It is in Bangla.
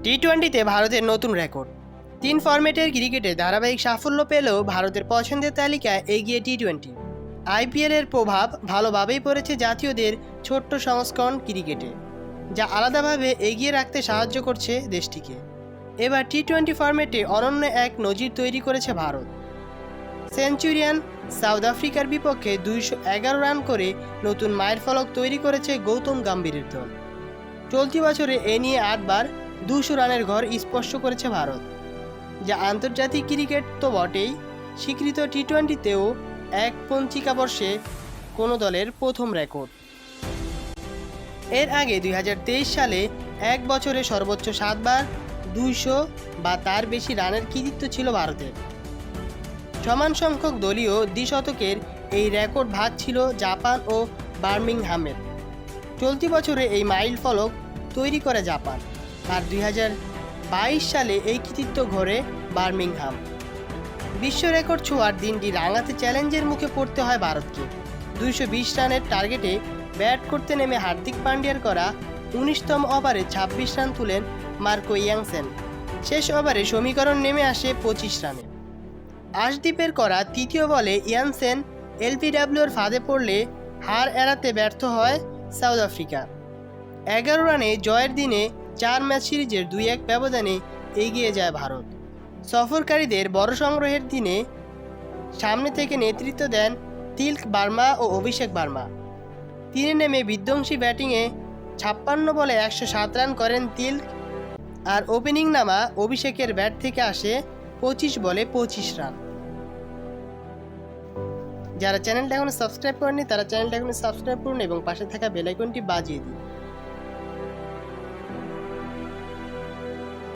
টি-20তে ভারতের নতুন রেকর্ড। 3 ফরম্যাটের ক্রিকেটে ধারাবাহিক সাফল্য পেলেও ভারতের পছন্দের তালিকায় এগিয়ে টি-20। আইপিএলের প্রভাব ভালোভাবেই পড়েছে জাতীয়দের ছোট্ট সংস্করণ ক্রিকেটে, যা আলাদাভাবে এগিয়ে রাখতে সাহায্য করছে দেশটিকে। এবার টি-20 ফরম্যাটে অনন্য এক নজির তৈরি করেছে ভারত। সেঞ্চুরিয়ান সাউথ আফ্রিকার বিপক্ষে 211 রান করে নতুন মাইলফলক তৈরি করেছে গৌতম গম্ভীরের দল। চলতি বছরে এ নিয়ে 8 বার 200 রানের ঘর স্পর্শ করেছে ভারত, যা আন্তর্জাতিক ক্রিকেট তো বটেই, স্বীকৃত টি-20তেও এক পঞ্চিকাবর্ষে কোনো দলের প্রথম রেকর্ড। এর আগে 2023 সালে এক বছরে সর্বোচ্চ 7 বার 200 বা তার বেশি রানের কৃতিত্ব ছিল ভারতের। সমান সংখ্যক দলীয় দ্বিশতকের এই রেকর্ড ভাগ ছিল জাপান ও বার্মিংহামের। চলতি বছরে এই মাইল ফলক তৈরি করে জাপান, আর 2022 সালে এই কৃতিত্ব গড়ে বার্মিংহাম। বিশ্ব রেকর্ড ছোঁয়ার দিনটি রাঙাতে চ্যালেঞ্জের মুখে পড়তে হয় ভারতকে। 220 রানের টার্গেটে ব্যাট করতে নেমে হার্দিক পান্ডিয়ার করা 19তম ওভারে 26 রান তুলেন মার্কো ইয়াংসেন। শেষ ওভারে সমীকরণ নেমে আসে 25 রানে। আশদীপের করা তৃতীয় বলে ইয়ানসেন এলবিডব্লিউর ফাঁদে পড়লে হার এড়াতে ব্যর্থ হয় সাউথ আফ্রিকা। 11 রানে জয়ের দিনে 4 ম্যাচ সিরিজের 2-1 ব্যবধানে এগিয়ে যায় ভারত। সফরকারীদের বড় সংগ্রহের দিনে সামনে থেকে নেতৃত্ব দেন তিলক বার্মা ও অভিষেক বার্মা। তীরে নেমে বিধ্বংসী ব্যাটিংয়ে 56 বলে 107 রান করেন তিলক, আর ওপেনিং নামা অভিষেকের ব্যাট থেকে আসে 25 বলে 25 রান। যারা চ্যানেলটা এখনো সাবস্ক্রাইব করেনি তারা চ্যানেলটা এখনো সাবস্ক্রাইব করুন এবং পাশে থাকা বেল আইকনটি বাজিয়ে দিন।